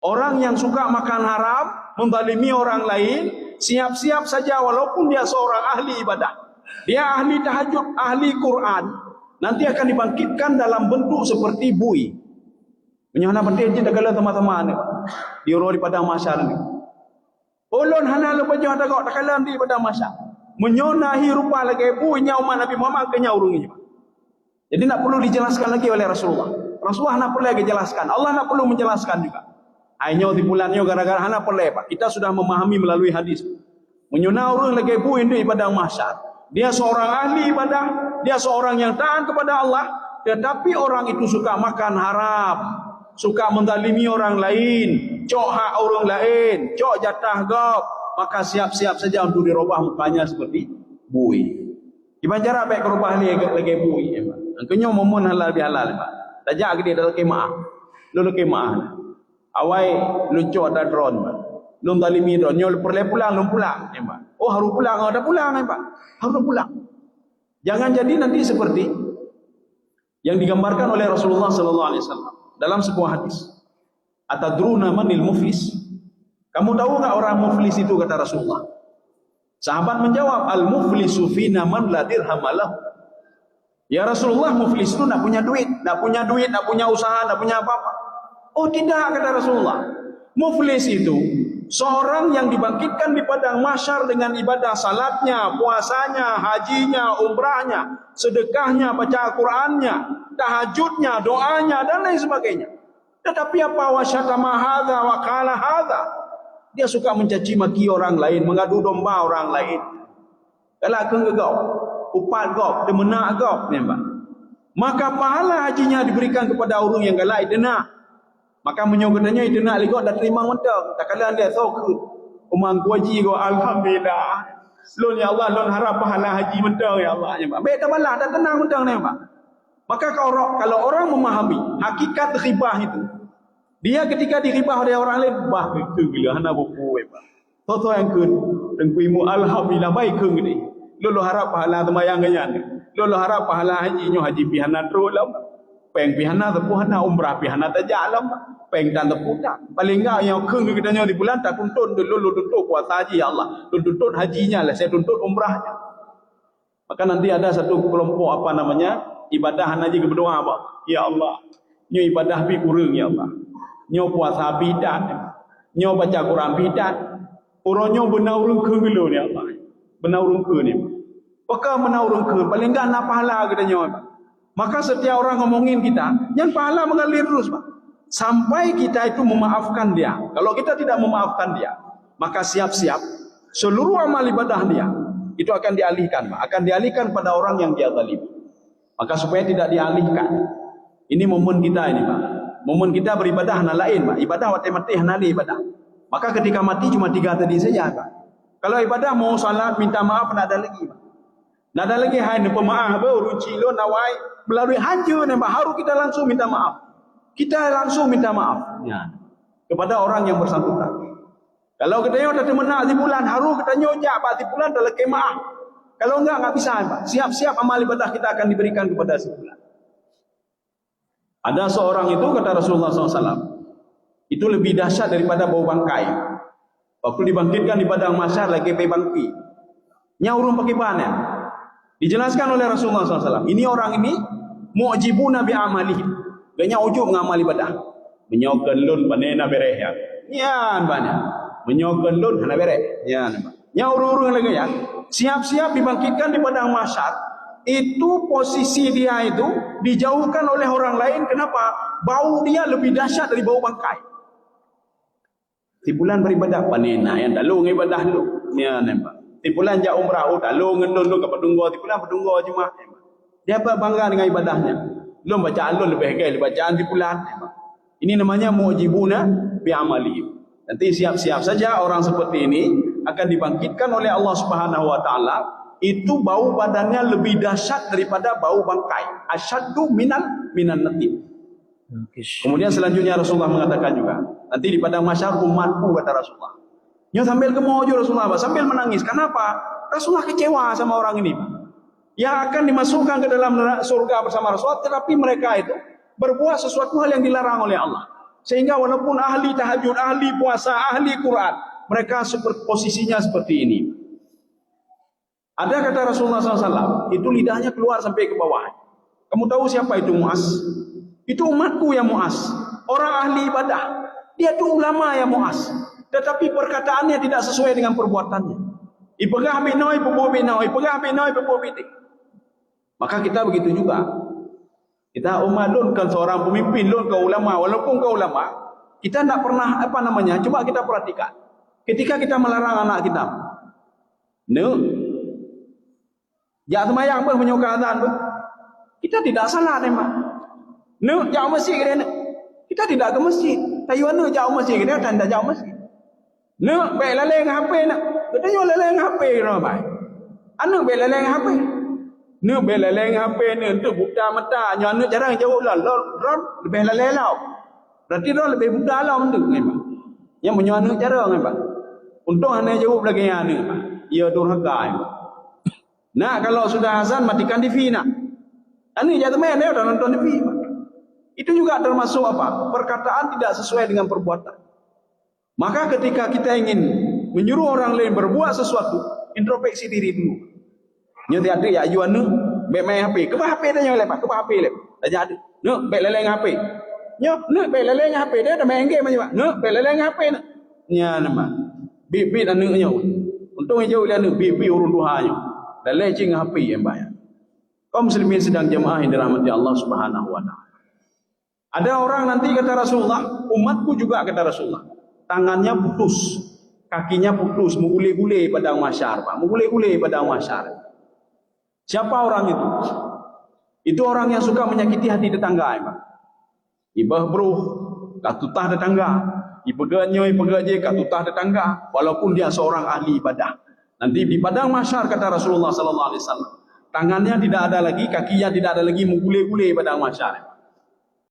Orang yang suka makan haram, menzalimi orang lain, siap-siap saja walaupun dia seorang ahli ibadah. Dia ahli tahajud, ahli Quran, nanti akan dibangkitkan dalam bentuk seperti bui. Menyana penting je dagala teman-teman ni. Diuro di padang mahsyar ni. Ulun hana lu baju ada kau dagala di padang mahsyar. Menyonahi rupa lagi bui nyau Nabi Muhammad ke nyau rungi. Jadi nak perlu dijelaskan lagi oleh Rasulullah. Rasulullah nak perlu lagi jelaskan. Allah nak perlu menjelaskan juga. Ainyo di bulannya gara-gara hana perlu Pak. Kita sudah memahami melalui hadis. Menyona orang lagi bui di padang mahsyar. Dia seorang ahli ibadah, dia seorang yang taat kepada Allah, tetapi orang itu suka makan haram, suka menzalimi orang lain, cok hak orang lain, cok jatah gop, maka siap-siap saja untuk dirubah mukanya seperti bui. Gimana cara baik kerubah ni lagi bui? Angkanya momen halal bihalal, Pak. Tajak dia dalam kemah, lu kemah. Awai lu cok ada drone, Pak. Lu zalimi drone, nyol perle pulang, lu pulang, Pak. Oh harus pulang, ada pulang, Pak. Harus pulang. Jangan jadi nanti seperti yang digambarkan oleh Rasulullah sallallahu alaihi wasallam dalam sebuah hadis. Atadruna manil muflis? Kamu tahu enggak orang muflis itu, kata Rasulullah? Sahabat menjawab, al muflisu fina man la dirham lahu. Ya Rasulullah, muflis itu enggak punya duit, enggak punya usaha, enggak punya apa-apa. Oh tidak, kata Rasulullah. Muflis itu seorang yang dibangkitkan di padang mahsyar dengan ibadah salatnya, puasanya, hajinya, umrahnya, sedekahnya, baca Qur'annya, tahajudnya, doanya dan lain sebagainya. Tetapi apa wasyatama hadza wa qala hadza? Dia suka mencaci maki orang lain, mengadu domba orang lain. Kalau kau upat kau, demenak kau, nampak. Maka pahala hajinya diberikan kepada orang yang galai denak. Maka menyokotanya itu nak lihat dah terima mentang. Tak kala dia tahu umang haji go alhamdulillah. Lon ya Allah, lon harap pahala haji mentang ya Allah. Baik tak balah, dah tenang mentang ni, Pak. Maka kalau orang memahami hakikat ghibah itu, dia ketika diribah oleh orang lain, bah ke gila hana bopo Pak. Toto yang kun tengkuimu alhamdulillah baik ke ni. Lolo harap pahala temayang ganyan. Lolo harap pahala haji nyo haji pihana trolam. Peng pihana tepuh hana umrah pihana tajalam, peng dan tepuh tak. Paling enggak yang keung kedanya di bulan tak tuntut dulu tuntut puasa haji ya Allah. Tuntut hajinya lah, saya tuntut umrahnya. Maka nanti ada satu kelompok apa namanya? Ibadah haji berdoa apa? Ya Allah, nyo ibadah bi kurang ya Allah. Nyo puasa bidat. Nyo baca Quran bidat. Uronyo benar urung keung dulu ya Allah. Benar urung keung ni. Peka benar urung keung, paling enggak nak pahala kedanya Pak. Maka setiap orang ngomongin kita, yang pahala mengalir terus, Pak. Sampai kita itu memaafkan dia. Kalau kita tidak memaafkan dia, maka siap-siap seluruh amal ibadah dia itu akan dialihkan, Pak. Akan dialihkan pada orang yang dia zalimi. Maka supaya tidak dialihkan, ini momen kita ini, Pak. Momen kita beribadah hana lain, Pak. Ibadah mati hana ibadah. Maka ketika mati cuma 3 tadi saja, Pak. Kalau ibadah mau salat minta maaf tidak ada lagi, Pak. Tidak ada lagi hai pemaaf baru cilo nawai melalui hancur ni baru kita langsung minta maaf. Kita langsung minta maaf ya, kepada orang yang bersangkutan. Kalau kita dah temenak di bulan haru kita nyojak pak di bulan dah leke maaf. Kalau enggak bisa, Pak. Siap-siap amal ibadah kita akan diberikan kepada si bulan. Ada seorang itu kata Rasulullah SAW, itu lebih dahsyat daripada bau bangkai. Waktu dibangkitkan di padang mahsyar lagi pe bangki. Nyaurung pakai bannya. Dijelaskan oleh Rasulullah SAW. Ini orang ini mu'jibuna bi amalihi. Banyak ujub mengamal ibadah. Menyokan lun panena bereh ya. Yan banyak. Menyokan lun hana bereh. Yan. Nyaurung lagi ya. Siap-siap dibangkitkan di padang mahsyar. Itu posisi dia itu dijauhkan oleh orang lain. Kenapa? Bau dia lebih dahsyat dari bau bangkai. Di bulan beribadah panena yang dalu ibadah dulu. Yan nampak. Tipulan jak umrah dalu ngendon ke pedunggo tipulan pedunggo cuma dia bangga dengan ibadahnya. Belum bacaan lu lebih gay bacaan tipulan. Ini namanya mu'jibuna bi amali. Nanti siap-siap saja orang seperti ini akan dibangkitkan oleh Allah Subhanahu wa taala. Itu bau badannya lebih dahsyat daripada bau bangkai. Asyaddu minan natib. Kemudian selanjutnya Rasulullah mengatakan juga, nanti di padang mahsyar umatku kata Rasulullah. Nyo sambil kemojo Rasulullah sambil menangis. Kenapa? Rasulullah kecewa sama orang ini. Yang akan dimasukkan ke dalam surga bersama Rasulullah, tetapi mereka itu berbuat sesuatu hal yang dilarang oleh Allah. Sehingga walaupun ahli tahajud, ahli puasa, ahli Quran, mereka posisinya seperti ini. Ada kata Rasulullah SAW, itu lidahnya keluar sampai ke bawah. Kamu tahu siapa itu Mu'az? Itu umatku ya Mu'az. Orang ahli ibadah. Dia itu ulama ya Mu'az. Tetapi perkataannya tidak sesuai dengan perbuatannya. Ipegah binoi, pebuh binoi, ipegah binoi, pebuh bidik. Maka kita begitu juga. Kita umat lun kan seorang pemimpin lun kau ulama, walaupun kau ulama, kita tidak pernah coba kita perhatikan. Ketika kita melarang anak kita, jak semayang pun menyuka azan pun, kita tidak salah memang. Jak masjid kita tidak ke masjid. Tayuan jak masjid kita tanda jak masjid. Baik laleng HP nak. Katanya laleng HP kena baik. Anu baik laleng HP. Baik laleng HP ni untuk buka mata. Nyo jarang jauh lah. Lebih laleng lah. Berarti dah lebih buka lah untuk memang. Yang menyuanu jarang memang. Untung ane jauh lagi ane. Ia durhaka memang. Nah kalau sudah azan matikan TV nak. Ane jatuh main dia dah nonton TV. Itu juga termasuk apa? Perkataan tidak sesuai dengan perbuatan. Maka ketika kita ingin menyuruh orang lain berbuat sesuatu, introspeksi diri dulu. Nyo tiada ya juan nu, baik main HP. Kebah HP dah nyo lepas, kebah HP lep. Dah jadi. Nu baik leleng HP. Nyo, nu baik leleng HP dia dah main game aja. Nu baik leleng HP nak. Nya nama. Bibit anu nyo. Untung jauh dia nu bibi urun duha nyo. Dah lecing HP yang bayar. Kaum muslimin sedang jemaah yang dirahmati Allah Subhanahu wa taala. Ada orang nanti kata Rasulullah, umatku juga kata Rasulullah. Tangannya putus, kakinya putus, menggulai-gulai padang mahsyar, Pak. Menggulai-gulai padang mahsyar. Siapa orang itu? Itu orang yang suka menyakiti hati tetangga, Pak. Ibah bro, katutah tetangga. Ipeganya, katutah tetangga. Walaupun dia seorang ahli ibadah. Nanti di padang mahsyar kata Rasulullah sallallahu alaihi wasallam, tangannya tidak ada lagi, kakinya tidak ada lagi menggulai-gulai padang mahsyar.